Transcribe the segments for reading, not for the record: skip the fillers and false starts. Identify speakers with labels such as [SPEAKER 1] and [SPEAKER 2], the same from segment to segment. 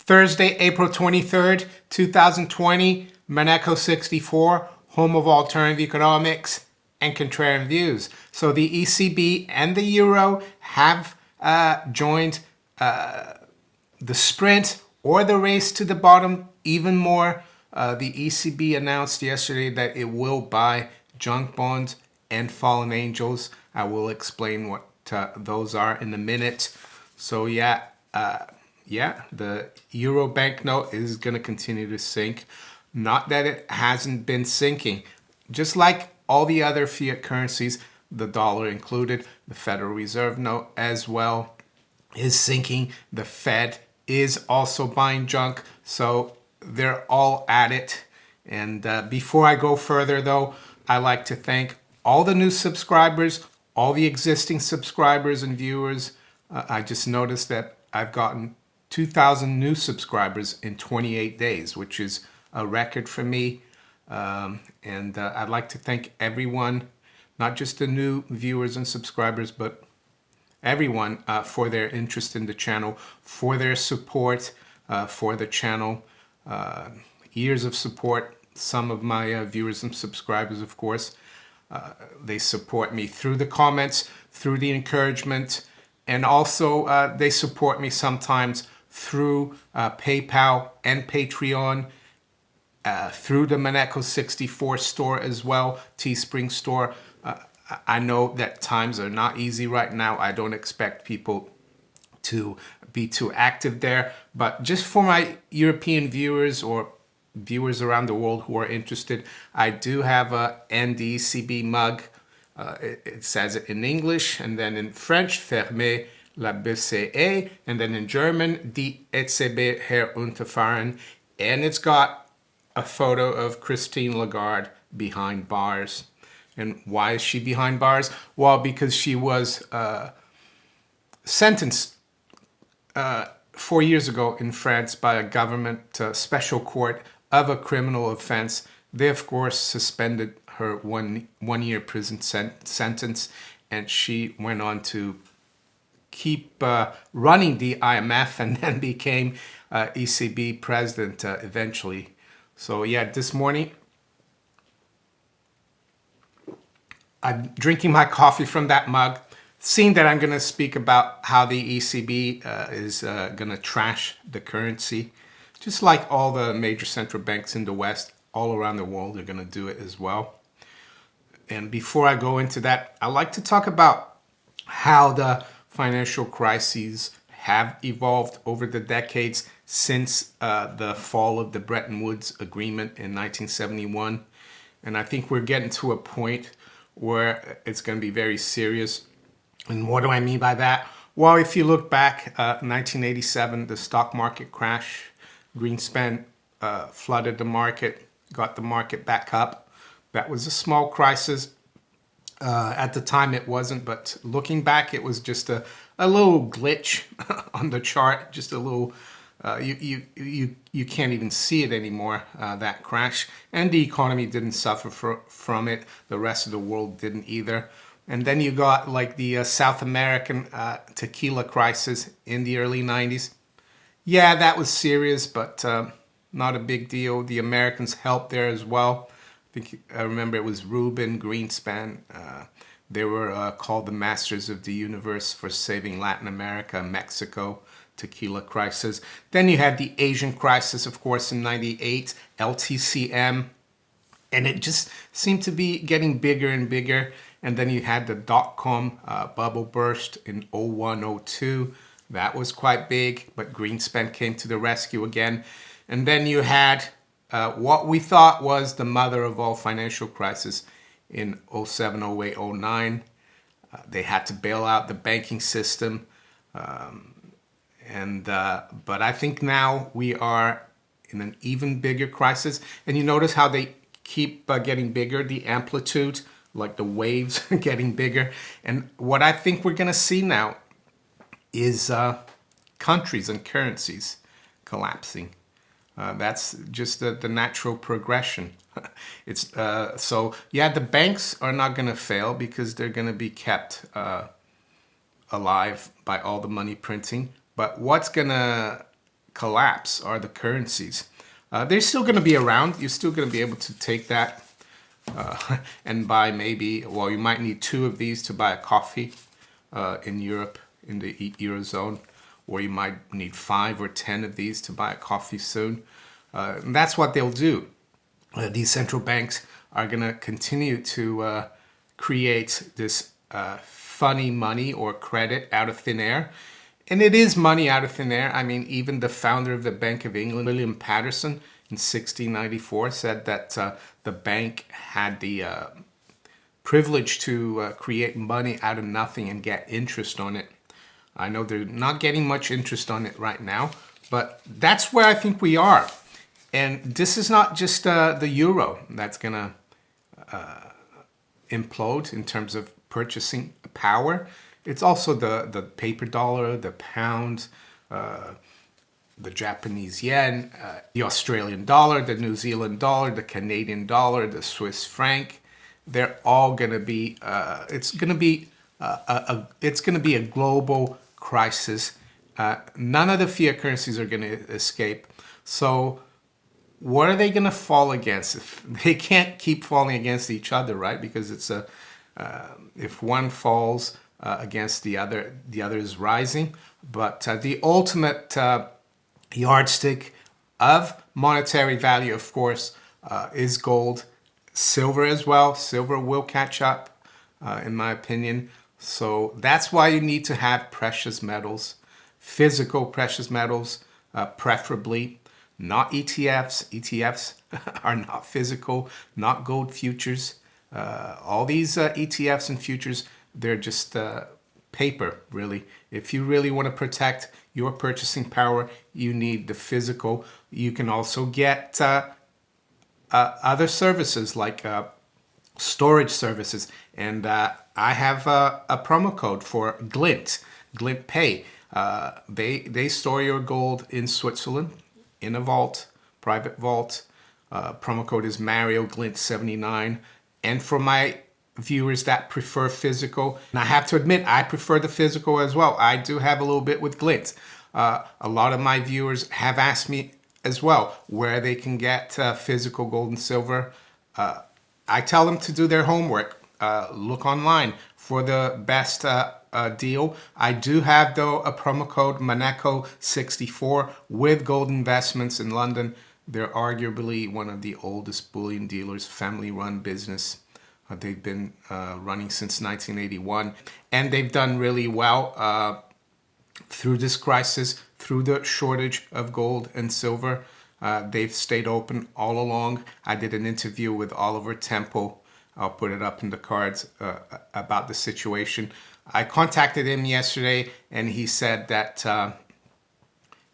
[SPEAKER 1] Thursday, April 23rd, 2020, Monaco 64, home of alternative economics and contrarian views. So the ECB and the Euro have joined the sprint or the race to the bottom even more. The ECB announced yesterday that it will buy junk bonds and fallen angels. I will explain what those are in a minute. So yeah, the Euro banknote is going to continue to sink. Not that it hasn't been sinking. Just like all the other fiat currencies, the dollar included, the Federal Reserve note as well is sinking. The Fed is also buying junk. So they're all at it. And before I go further, though, I like to thank all the new subscribers, all the existing subscribers and viewers. I just noticed that I've gotten 2,000 new subscribers in 28 days, which is a record for me. And I'd like to thank everyone, not just the new viewers and subscribers, but everyone for their interest in the channel, for their support for the channel. Years of support. Some of my viewers and subscribers, of course, they support me through the comments, through the encouragement, and also they support me sometimes through PayPal and Patreon, through the Monaco 64 store as well, Teespring store. I know that times are not easy right now. I don't expect people to be too active there, but just for my European viewers or viewers around the world who are interested, I do have a NDECB mug. It says it in English, and then in French, Fermez la BCE, and then in German, Die ECB herunterfahren, and it's got a photo of Christine Lagarde behind bars. And why is she behind bars? Well, because she was sentenced 4 years ago in France by a government special court of a criminal offense. They, of course, suspended her one-year prison sentence, and she went on to keep running the IMF and then became ECB president eventually. So yeah, this morning I'm drinking my coffee from that mug, seeing that I'm going to speak about how the ECB is going to trash the currency, just like all the major central banks in the West, all around the world are going to do it as well. And before I go into that, I'd like to talk about how the financial crises have evolved over the decades since the fall of the Bretton Woods Agreement in 1971. And I think we're getting to a point where it's going to be very serious. And what do I mean by that? Well, if you look back, 1987, the stock market crash, Greenspan flooded the market, got the market back up. That was a small crisis. At the time it wasn't, but looking back, it was just a little glitch on the chart, just a little, you can't even see it anymore, that crash. And the economy didn't suffer from it. The rest of the world didn't either. And then you got like the South American tequila crisis in the early 90s. Yeah, that was serious, but not a big deal. The Americans helped there as well. I remember it was Rubin, Greenspan. They were called the masters of the universe for saving Latin America, Mexico, tequila crisis. Then you had the Asian crisis, of course, in 98, LTCM. And it just seemed to be getting bigger and bigger. And then you had the dot-com bubble burst in 01, 02. That was quite big, but Greenspan came to the rescue again. And then you had what we thought was the mother of all financial crises in 07, 08, 09. They had to bail out the banking system. But I think now we are in an even bigger crisis. And you notice how they keep getting bigger, the amplitude, like the waves getting bigger. And what I think we're going to see now is countries and currencies collapsing. That's just the natural progression. It's so yeah, the banks are not going to fail because they're going to be kept alive by all the money printing. But what's going to collapse are the currencies. They're still going to be around. You're still going to be able to take that and buy maybe, well, you might need 2 of these to buy a coffee in Europe, in the Eurozone, or you might need 5 or 10 of these to buy a coffee soon. And that's what they'll do. These central banks are going to continue to create this funny money or credit out of thin air. And it is money out of thin air. I mean, even the founder of the Bank of England, William Patterson, in 1694 said that the bank had the privilege to create money out of nothing and get interest on it. I know they're not getting much interest on it right now, but that's where I think we are. And this is not just the euro that's going to implode in terms of purchasing power. It's also the paper dollar, the pound, the Japanese yen, the Australian dollar, the New Zealand dollar, the Canadian dollar, the Swiss franc. They're all going to be. It's going to be a global crisis. None of the fiat currencies are going to escape. So, what are they going to fall against? If they can't keep falling against each other, right? Because it's if one falls against the other is rising. But the ultimate yardstick of monetary value, of course, is gold. Silver as well. Silver will catch up, in my opinion. So that's why you need to have precious metals, physical precious metals, preferably, not ETFs. ETFs are not physical, not gold futures. All these ETFs and futures, they're just paper, really. If you really want to protect your purchasing power, you need the physical. You can also get other services like storage services. And I have a promo code for GlintPay. They store your gold in Switzerland in a vault, private vault. Promo code is Mario Glint79. And for my viewers that prefer physical, and I have to admit, I prefer the physical as well. I do have a little bit with Glint. A lot of my viewers have asked me as well where they can get physical gold and silver. I tell them to do their homework. Look online for the best deal. I do have, though, a promo code Monaco64 with gold investments in London. They're arguably one of the oldest bullion dealers, family-run business. They've been running since 1981, and they've done really well through this crisis, through the shortage of gold and silver. They've stayed open all along. I did an interview with Oliver Temple. I'll put it up in the cards about the situation. I contacted him yesterday, and he said that,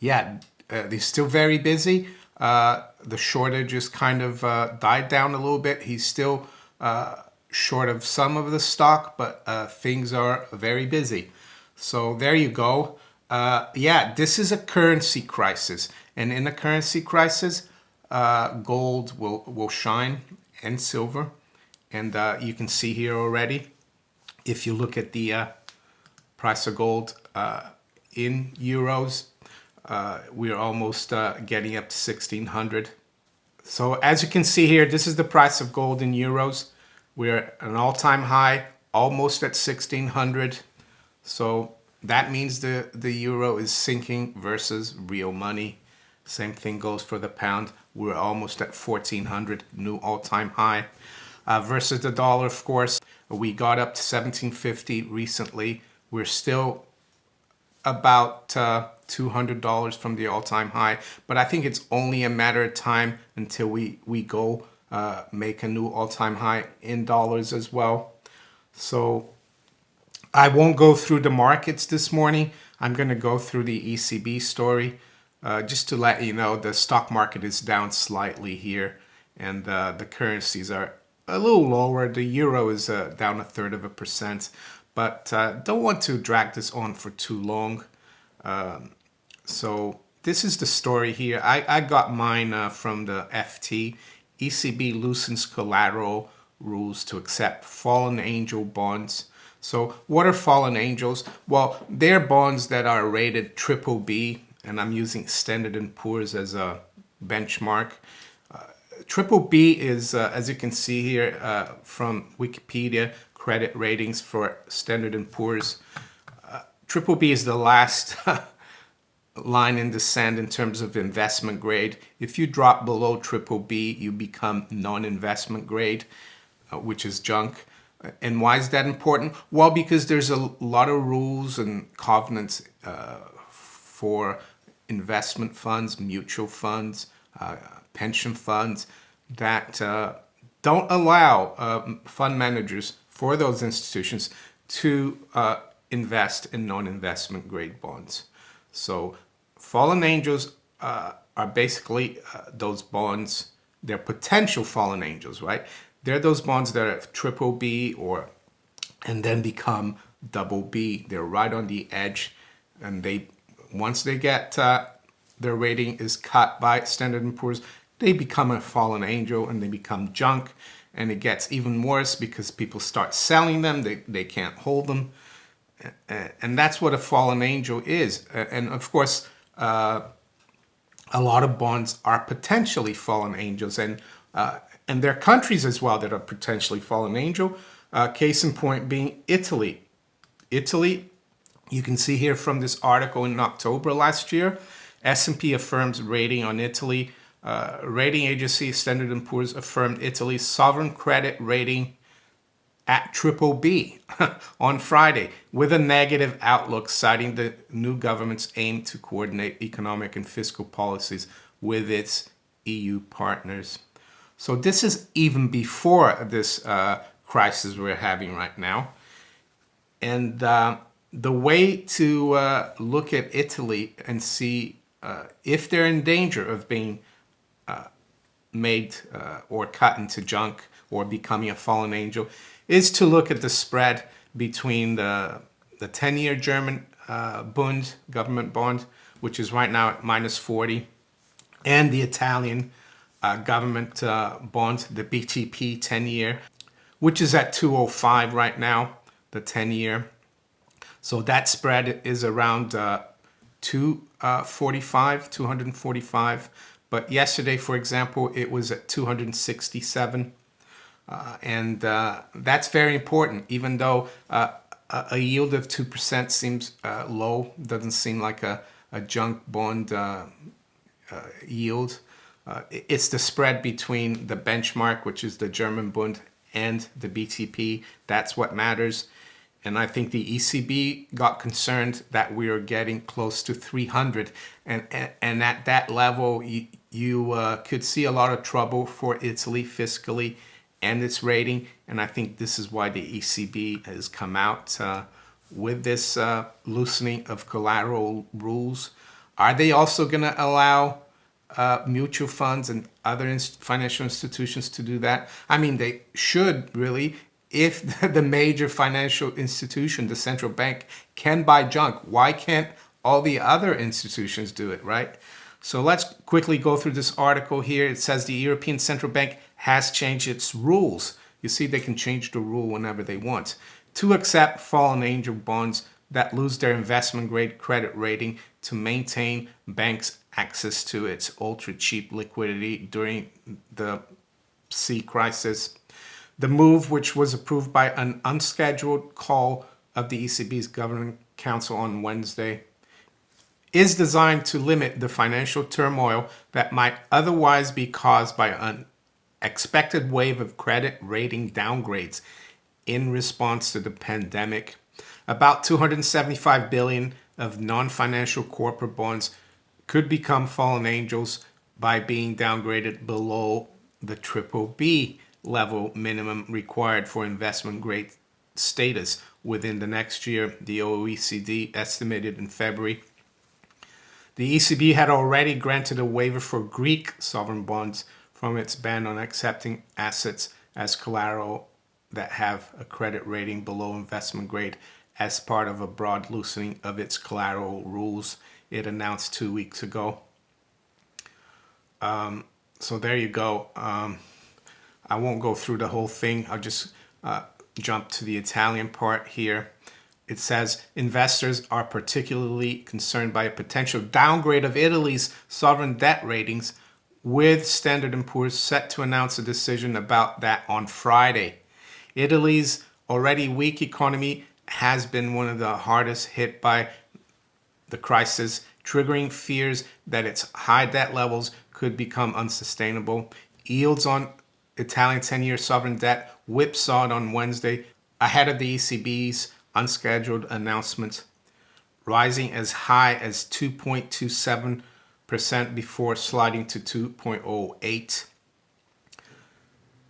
[SPEAKER 1] they're still very busy. The shortage has kind of died down a little bit. He's still short of some of the stock, but things are very busy. So there you go. This is a currency crisis. And in a currency crisis, gold will shine and silver. And you can see here already, if you look at the price of gold in euros, we're almost getting up to 1,600. So as you can see here, this is the price of gold in euros. We're at an all-time high, almost at 1,600. So that means the euro is sinking versus real money. Same thing goes for the pound. We're almost at 1,400, new all-time high. Versus the dollar, of course, we got up to 1750 recently. We're still about $200 from the all-time high, but I think it's only a matter of time until we go make a new all-time high in dollars as well. So I won't go through the markets this morning. I'm going to go through the ECB story just to let you know the stock market is down slightly here, and the currencies are a little lower. The euro is down 1/3%, but don't want to drag this on for too long. So this is the story here. I got mine from the FT. ECB loosens collateral rules to accept fallen angel bonds. So what are fallen angels? Well, they're bonds that are rated triple B, and I'm using Standard & Poor's as a benchmark. Triple B is, as you can see here from Wikipedia, credit ratings for Standard & Poor's. Triple B is the last line in the sand in terms of investment grade. If you drop below triple B, you become non-investment grade, which is junk. And why is that important? Well, because there's a lot of rules and covenants for investment funds, mutual funds, pension funds that don't allow fund managers for those institutions to invest in non-investment grade bonds. So fallen angels are basically those bonds. They're potential fallen angels, right? They're those bonds that are triple B and then become double B. They're right on the edge, and once they get their rating is cut by Standard & Poor's, they become a fallen angel and they become junk. And it gets even worse because people start selling them. They can't hold them. And that's what a fallen angel is. And of course, a lot of bonds are potentially fallen angels, and there are countries as well that are potentially fallen angel. Case in point being Italy. Italy, you can see here from this article in October last year, S&P affirms rating on Italy. Rating agency Standard & Poor's affirmed Italy's sovereign credit rating at triple B on Friday with a negative outlook, citing the new government's aim to coordinate economic and fiscal policies with its EU partners. So this is even before this crisis we're having right now. And the way to look at Italy and see if they're in danger of being made or cut into junk or becoming a fallen angel is to look at the spread between the 10-year German Bund, government bond, which is right now at -40, and the Italian government bond, the BTP 10-year, which is at 205 right now, the 10-year. So that spread is around 245. But yesterday, for example, it was at 267. And that's very important, even though a yield of 2% seems low, doesn't seem like a junk bond yield. It's the spread between the benchmark, which is the German Bund, and the BTP. That's what matters. And I think the ECB got concerned that we are getting close to 300. And at that level, you could see a lot of trouble for Italy fiscally and its rating. And I think this is why the ECB has come out with this loosening of collateral rules. Are they also going to allow mutual funds and other financial institutions to do that? I mean, they should really. If the major financial institution, the central bank, can buy junk, why can't all the other institutions do it, right? So let's quickly go through this article here. It says the European Central Bank has changed its rules. You see, they can change the rule whenever they want to accept fallen angel bonds that lose their investment grade credit rating to maintain banks' access to its ultra cheap liquidity during the C crisis. The move, which was approved by an unscheduled call of the ECB's Governing Council on Wednesday, is designed to limit the financial turmoil that might otherwise be caused by an expected wave of credit rating downgrades in response to the pandemic. About 275 billion of non-financial corporate bonds could become fallen angels by being downgraded below the triple B level minimum required for investment grade status within the next year, the OECD estimated in February. The ECB had already granted a waiver for Greek sovereign bonds from its ban on accepting assets as collateral that have a credit rating below investment grade as part of a broad loosening of its collateral rules, it announced 2 weeks ago. So there you go. I won't go through the whole thing. I'll just jump to the Italian part here. It says investors are particularly concerned by a potential downgrade of Italy's sovereign debt ratings, with Standard & Poor's set to announce a decision about that on Friday. Italy's already weak economy has been one of the hardest hit by the crisis, triggering fears that its high debt levels could become unsustainable. Yields on Italian 10-year sovereign debt whipsawed on Wednesday ahead of the ECB's unscheduled announcement, rising as high as 2.27% before sliding to 2.08%.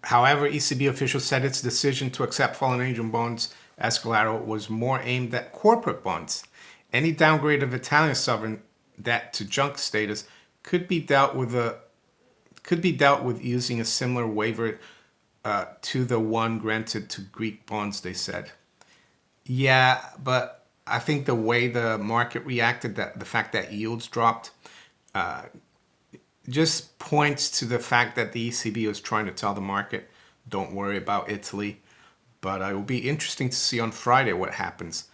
[SPEAKER 1] However, ECB officials said its decision to accept fallen angel bonds as collateral was more aimed at corporate bonds. Any downgrade of Italian sovereign debt to junk status could be dealt with using a similar waiver to the one granted to Greek bonds, they said. Yeah, but I think the way the market reacted, that the fact that yields dropped, just points to the fact that the ECB was trying to tell the market, don't worry about Italy. But it will be interesting to see on Friday what happens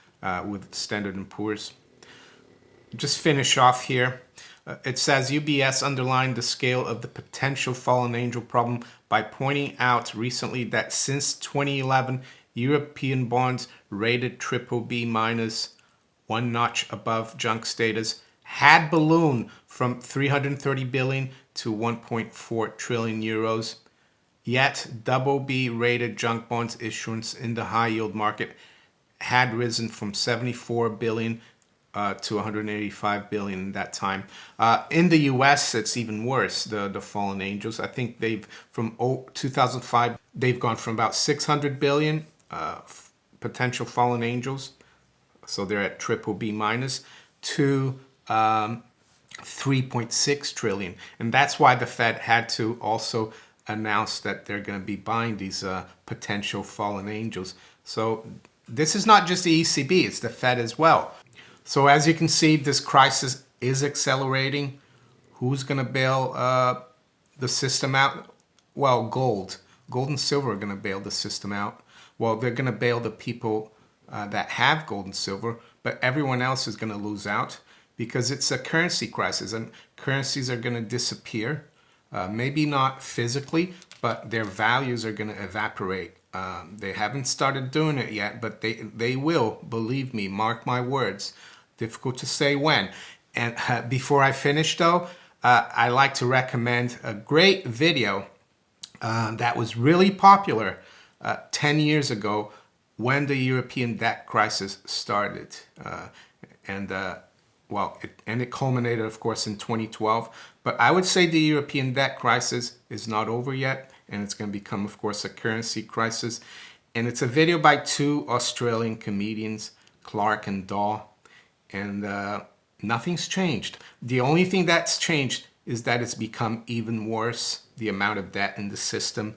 [SPEAKER 1] with Standard & Poor's. Just finish off here. It says UBS underlined the scale of the potential fallen angel problem by pointing out recently that since 2011, European bonds rated BBB-, one notch above junk status, had ballooned from 330 billion to 1.4 trillion euros. Yet, BB rated junk bonds issuance in the high yield market had risen from 74 billion to 185 billion in that time. In the US, it's even worse, the fallen angels. I think from 2005, they've gone from about 600 billion potential fallen angels, so they're at BBB-, to 3.6 trillion. And that's why the Fed had to also announce that they're going to be buying these potential fallen angels. So this is not just the ECB, it's the Fed as well. So as you can see, this crisis is accelerating. Who's going to bail the system out? Well, gold and silver are going to bail the system out. Well, they're going to bail the people that have gold and silver, but everyone else is going to lose out because it's a currency crisis, and currencies are going to disappear. Maybe not physically, but their values are going to evaporate. They haven't started doing it yet, but they will, believe me, mark my words. Difficult to say when. And before I finish though, I like to recommend a great video that was really popular 10 years ago when the European debt crisis started. It culminated, of course, in 2012. But I would say the European debt crisis is not over yet, and it's going to become, of course, a currency crisis. And it's a video by two Australian comedians, Clark and Daw, and nothing's changed. The only thing that's changed is that it's become even worse, the amount of debt in the system.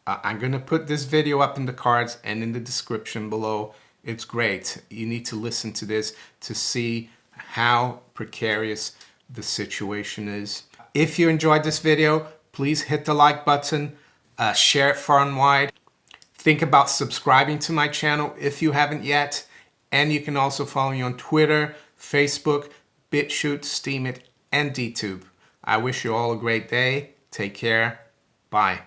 [SPEAKER 1] I'm going to put this video up in the cards and in the description below. It's great. You need to listen to this to see how precarious the situation is. If you enjoyed this video, please hit the like button, share it far and wide. Think about subscribing to my channel if you haven't yet. And you can also follow me on Twitter, Facebook, BitChute, Steemit, and DTube. I wish you all a great day. Take care. Bye.